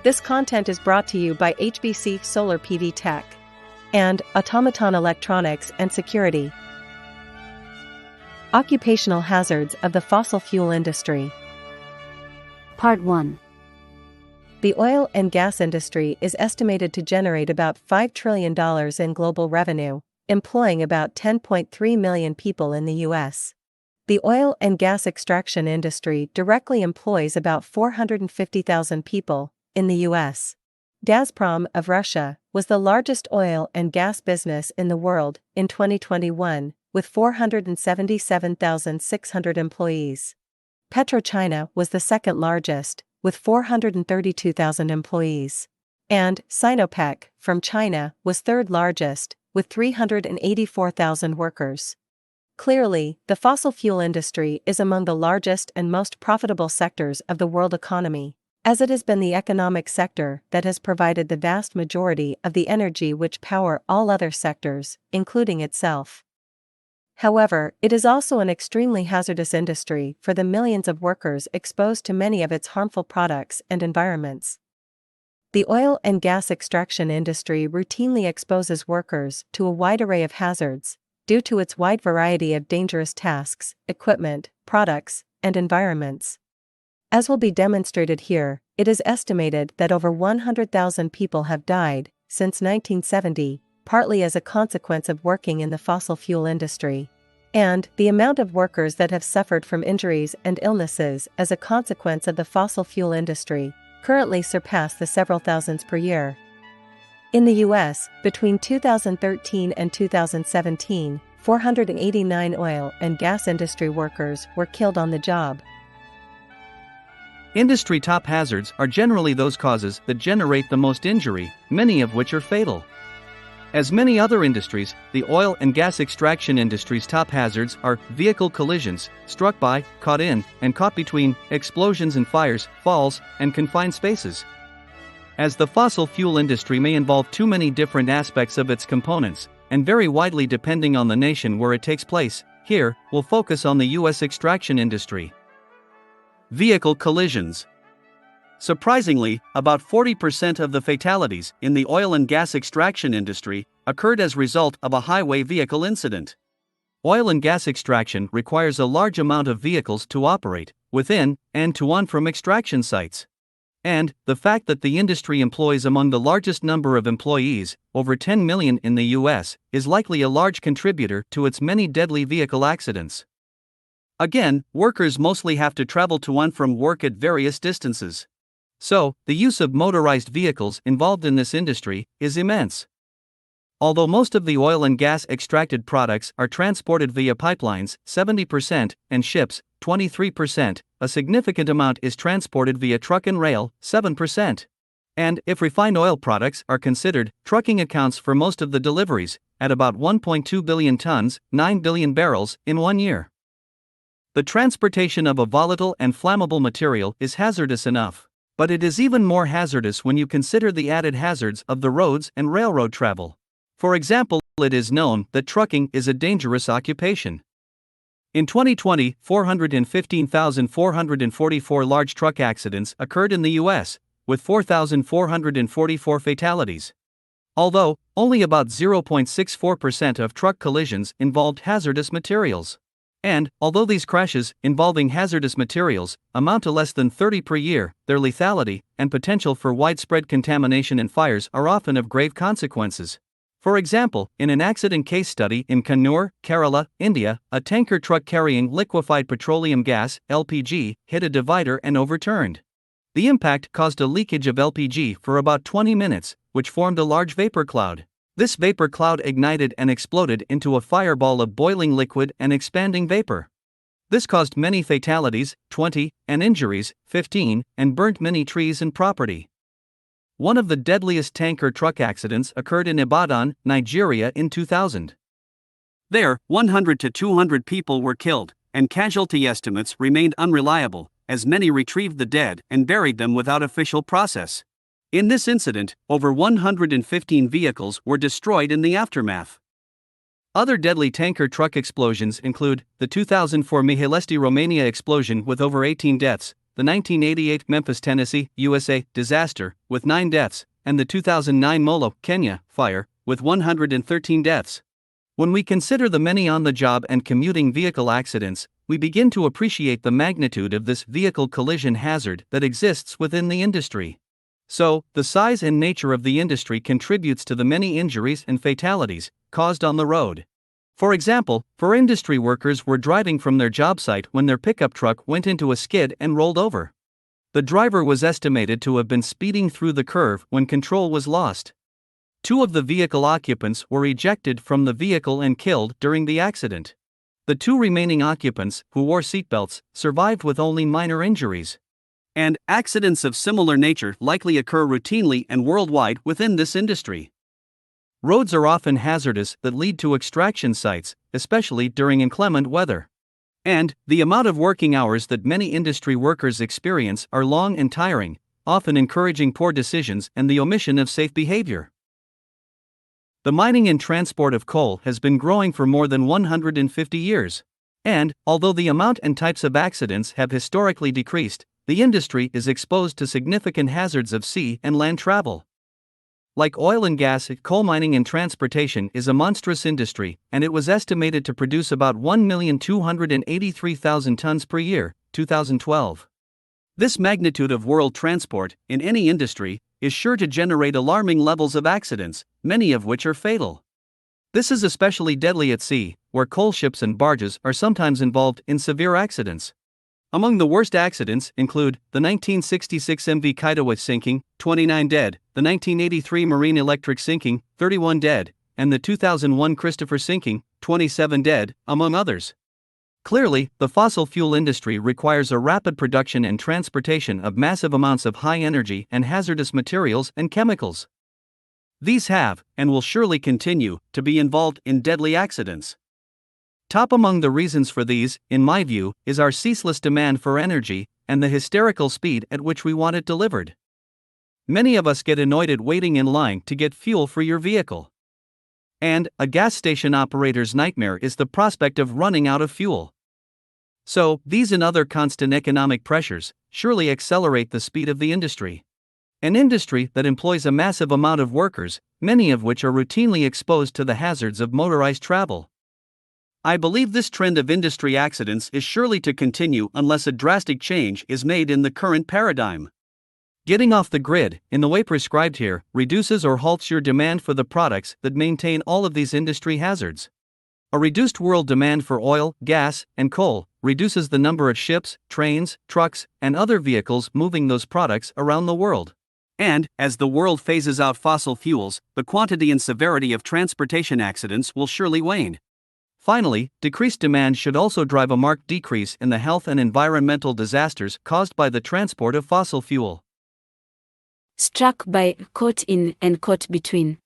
This content is brought to you by HBC Solar PV Tech and Automaton Electronics and Security. Occupational hazards of the fossil fuel industry. Part 1. The oil and gas industry is estimated to generate about $5 trillion in global revenue, employing about 10.3 million people in the U.S. The oil and gas extraction industry directly employs about 450,000 people in the U.S. Gazprom of Russia was the largest oil and gas business in the world in 2021, with 477,600 employees. PetroChina was the second largest, with 432,000 employees. And Sinopec, from China, was third largest, with 384,000 workers. Clearly, the fossil fuel industry is among the largest and most profitable sectors of the world economy, as it has been the economic sector that has provided the vast majority of the energy which power all other sectors, including itself. However, it is also an extremely hazardous industry for the millions of workers exposed to many of its harmful products and environments. The oil and gas extraction industry routinely exposes workers to a wide array of hazards, due to its wide variety of dangerous tasks, equipment, products, and environments. As will be demonstrated here, it is estimated that over 100,000 people have died since 1970, partly as a consequence of working in the fossil fuel industry. And the amount of workers that have suffered from injuries and illnesses as a consequence of the fossil fuel industry currently surpass the several thousands per year. In the U.S., between 2013 and 2017, 489 oil and gas industry workers were killed on the job. Industry top hazards are generally those causes that generate the most injury, many of which are fatal. As many other industries, the oil and gas extraction industry's top hazards are vehicle collisions, struck by, caught in, and caught between, explosions and fires, falls, and confined spaces. As the fossil fuel industry may involve too many different aspects of its components, and vary widely depending on the nation where it takes place, here, we'll focus on the U.S. extraction industry. Vehicle collisions. Surprisingly, about 40% of the fatalities in the oil and gas extraction industry occurred as a result of a highway vehicle incident. Oil and gas extraction requires a large amount of vehicles to operate within and to and from extraction sites. And the fact that the industry employs among the largest number of employees, over 10 million in the U.S., is likely a large contributor to its many deadly vehicle accidents. Again, workers mostly have to travel to and from work at various distances. So, the use of motorized vehicles involved in this industry is immense. Although most of the oil and gas extracted products are transported via pipelines, 70%, and ships, 23%, a significant amount is transported via truck and rail, 7%. And, if refined oil products are considered, trucking accounts for most of the deliveries, at about 1.2 billion tons, 9 billion barrels, in 1 year. The transportation of a volatile and flammable material is hazardous enough, but it is even more hazardous when you consider the added hazards of the roads and railroad travel. For example, it is known that trucking is a dangerous occupation. In 2020, 415,444 large truck accidents occurred in the U.S., with 4,444 fatalities. Although, only about 0.64% of truck collisions involved hazardous materials. And, although these crashes, involving hazardous materials, amount to less than 30 per year, their lethality and potential for widespread contamination and fires are often of grave consequences. For example, in an accident case study in Kannur, Kerala, India, a tanker truck carrying liquefied petroleum gas, LPG, hit a divider and overturned. The impact caused a leakage of LPG for about 20 minutes, which formed a large vapor cloud. This vapor cloud ignited and exploded into a fireball of boiling liquid and expanding vapor. This caused many fatalities, 20, and injuries, 15, and burnt many trees and property. One of the deadliest tanker truck accidents occurred in Ibadan, Nigeria in 2000. There, 100 to 200 people were killed, and casualty estimates remained unreliable, as many retrieved the dead and buried them without official process. In this incident, over 115 vehicles were destroyed in the aftermath. Other deadly tanker truck explosions include the 2004 Mihailesti, Romania explosion with over 18 deaths, the 1988 Memphis, Tennessee, USA, disaster, with 9 deaths, and the 2009 Molo, Kenya, fire, with 113 deaths. When we consider the many on-the-job and commuting vehicle accidents, we begin to appreciate the magnitude of this vehicle collision hazard that exists within the industry. So, the size and nature of the industry contributes to the many injuries and fatalities caused on the road. For example, 4 industry workers were driving from their job site when their pickup truck went into a skid and rolled over. The driver was estimated to have been speeding through the curve when control was lost. 2 of the vehicle occupants were ejected from the vehicle and killed during the accident. The 2 remaining occupants, who wore seatbelts, survived with only minor injuries. And accidents of similar nature likely occur routinely and worldwide within this industry. Roads are often hazardous that lead to extraction sites, especially during inclement weather. And the amount of working hours that many industry workers experience are long and tiring, often encouraging poor decisions and the omission of safe behavior. The mining and transport of coal has been growing for more than 150 years. And, although the amount and types of accidents have historically decreased, the industry is exposed to significant hazards of sea and land travel. Like oil and gas, coal mining and transportation is a monstrous industry, and it was estimated to produce about 1,283,000 tons per year, 2012. This magnitude of world transport, in any industry, is sure to generate alarming levels of accidents, many of which are fatal. This is especially deadly at sea, where coal ships and barges are sometimes involved in severe accidents. Among the worst accidents include the 1966 MV Kiowa sinking, 29 dead, the 1983 Marine Electric sinking, 31 dead, and the 2001 Christopher sinking, 27 dead, among others. Clearly, the fossil fuel industry requires a rapid production and transportation of massive amounts of high-energy and hazardous materials and chemicals. These have, and will surely continue, to be involved in deadly accidents. Top among the reasons for these, in my view, is our ceaseless demand for energy and the hysterical speed at which we want it delivered. Many of us get annoyed at waiting in line to get fuel for your vehicle. And a gas station operator's nightmare is the prospect of running out of fuel. So, these and other constant economic pressures surely accelerate the speed of the industry. An industry that employs a massive amount of workers, many of which are routinely exposed to the hazards of motorized travel. I believe this trend of industry accidents is surely to continue unless a drastic change is made in the current paradigm. Getting off the grid, in the way prescribed here, reduces or halts your demand for the products that maintain all of these industry hazards. A reduced world demand for oil, gas, and coal reduces the number of ships, trains, trucks, and other vehicles moving those products around the world. And, as the world phases out fossil fuels, the quantity and severity of transportation accidents will surely wane. Finally, decreased demand should also drive a marked decrease in the health and environmental disasters caused by the transport of fossil fuel. Struck by, caught in, and caught between.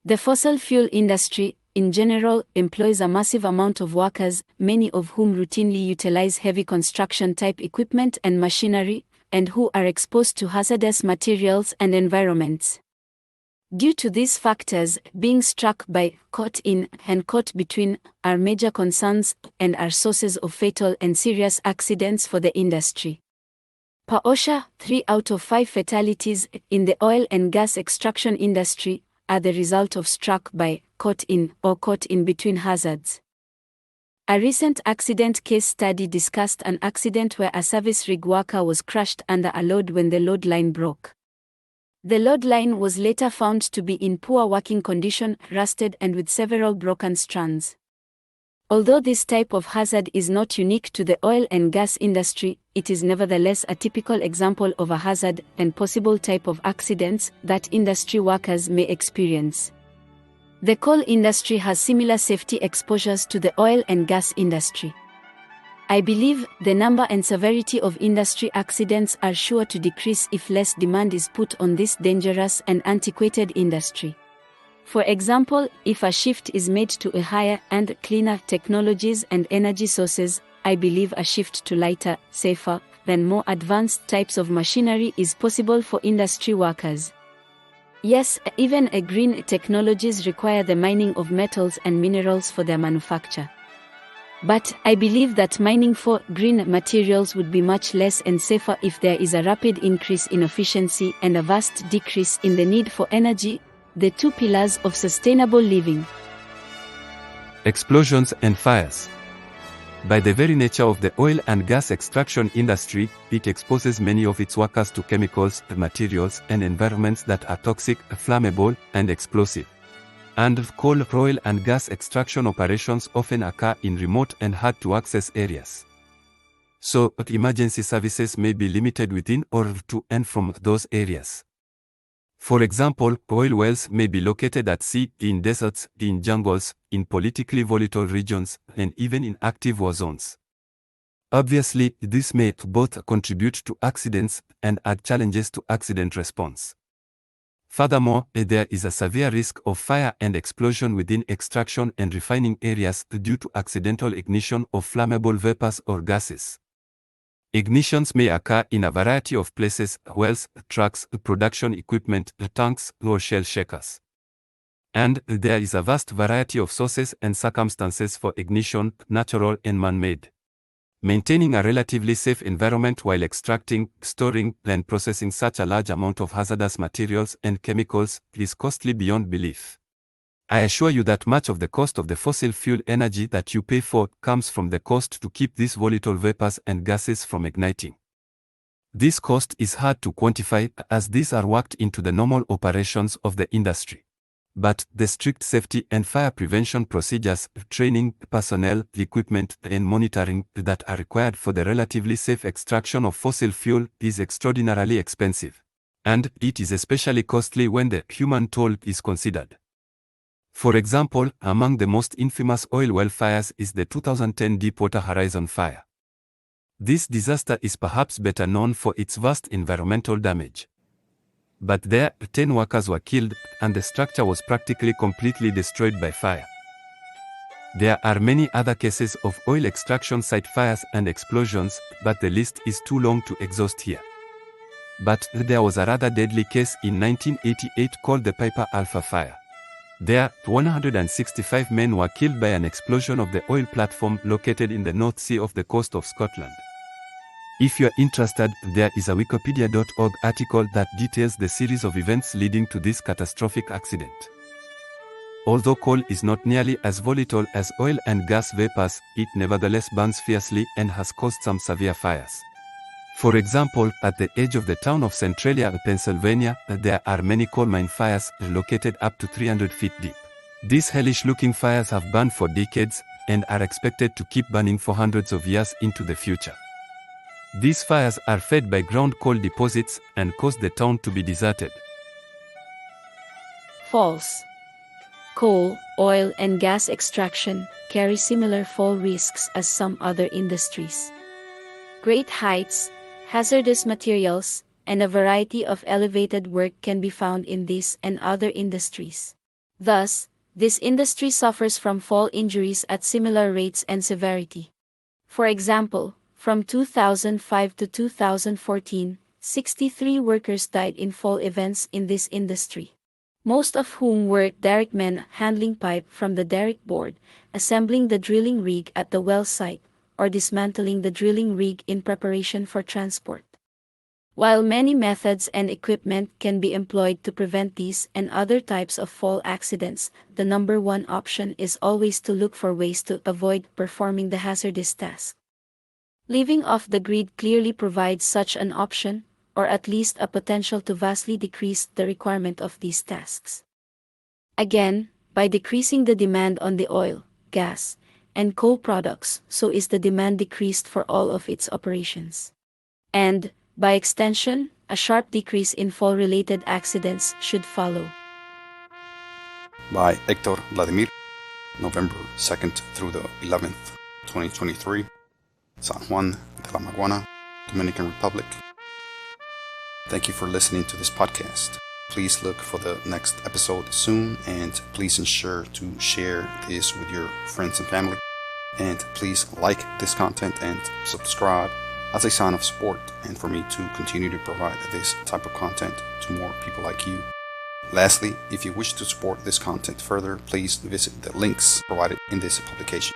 The fossil fuel industry, in general, employs a massive amount of workers, many of whom routinely utilize heavy construction-type equipment and machinery, and who are exposed to hazardous materials and environments. Due to these factors, being struck by, caught in, and caught between are major concerns and are sources of fatal and serious accidents for the industry. Per OSHA, 3 out of 5 fatalities in the oil and gas extraction industry are the result of struck by, caught in, or caught in between hazards. A recent accident case study discussed an accident where a service rig worker was crushed under a load when the load line broke. The load line was later found to be in poor working condition, rusted and with several broken strands. Although this type of hazard is not unique to the oil and gas industry, it is nevertheless a typical example of a hazard and possible type of accidents that industry workers may experience. The coal industry has similar safety exposures to the oil and gas industry. I believe the number and severity of industry accidents are sure to decrease if less demand is put on this dangerous and antiquated industry. For example, if a shift is made to a higher and cleaner technologies and energy sources, I believe a shift to lighter, safer, and more advanced types of machinery is possible for industry workers. Yes, even green technologies require the mining of metals and minerals for their manufacture. But I believe that mining for green materials would be much less and safer if there is a rapid increase in efficiency and a vast decrease in the need for energy, the two pillars of sustainable living. Explosions and fires. By the very nature of the oil and gas extraction industry, it exposes many of its workers to chemicals, materials, and environments that are toxic, flammable, and explosive. And coal, oil and gas extraction operations often occur in remote and hard-to-access areas. So, emergency services may be limited within or to and from those areas. For example, oil wells may be located at sea, in deserts, in jungles, in politically volatile regions, and even in active war zones. Obviously, this may both contribute to accidents and add challenges to accident response. Furthermore, there is a severe risk of fire and explosion within extraction and refining areas due to accidental ignition of flammable vapors or gases. Ignitions may occur in a variety of places: wells, trucks, production equipment, tanks, or shell shakers. And there is a vast variety of sources and circumstances for ignition, natural and man-made. Maintaining a relatively safe environment while extracting, storing, and processing such a large amount of hazardous materials and chemicals is costly beyond belief. I assure you that much of the cost of the fossil fuel energy that you pay for comes from the cost to keep these volatile vapors and gases from igniting. This cost is hard to quantify, as these are worked into the normal operations of the industry. But the strict safety and fire prevention procedures, training, personnel, equipment, and monitoring that are required for the relatively safe extraction of fossil fuel is extraordinarily expensive. And it is especially costly when the human toll is considered. For example, among the most infamous oil well fires is the 2010 Deepwater Horizon fire. This disaster is perhaps better known for its vast environmental damage. But there, 10 workers were killed, and the structure was practically completely destroyed by fire. There are many other cases of oil extraction site fires and explosions, but the list is too long to exhaust here. But there was a rather deadly case in 1988 called the Piper Alpha Fire. There, 165 men were killed by an explosion of the oil platform located in the North Sea off the coast of Scotland. If you are interested, there is a wikipedia.org article that details the series of events leading to this catastrophic accident. Although coal is not nearly as volatile as oil and gas vapors, it nevertheless burns fiercely and has caused some severe fires. For example, at the edge of the town of Centralia, Pennsylvania, there are many coal mine fires located up to 300 feet deep. These hellish-looking fires have burned for decades and are expected to keep burning for hundreds of years into the future. These fires are fed by ground coal deposits and cause the town to be deserted. False. Coal, oil and gas extraction carry similar fall risks as some other industries. Great heights, hazardous materials, and a variety of elevated work can be found in these and other industries. Thus, this industry suffers from fall injuries at similar rates and severity. For example, from 2005 to 2014, 63 workers died in fall events in this industry, most of whom were derrick men handling pipe from the derrick board, assembling the drilling rig at the well site, or dismantling the drilling rig in preparation for transport. While many methods and equipment can be employed to prevent these and other types of fall accidents, the number one option is always to look for ways to avoid performing the hazardous task. Living off the grid clearly provides such an option, or at least a potential to vastly decrease the requirement of these tasks. Again, by decreasing the demand on the oil, gas, and coal products, so is the demand decreased for all of its operations. And, by extension, a sharp decrease in fall-related accidents should follow. By Hector Vladimir, November 2nd through the 11th, 2023, San Juan de la Maguana, Dominican Republic. Thank you for listening to this podcast. Please look for the next episode soon, and please ensure to share this with your friends and family. And please like this content and subscribe as a sign of support and for me to continue to provide this type of content to more people like you. Lastly, if you wish to support this content further, please visit the links provided in this publication.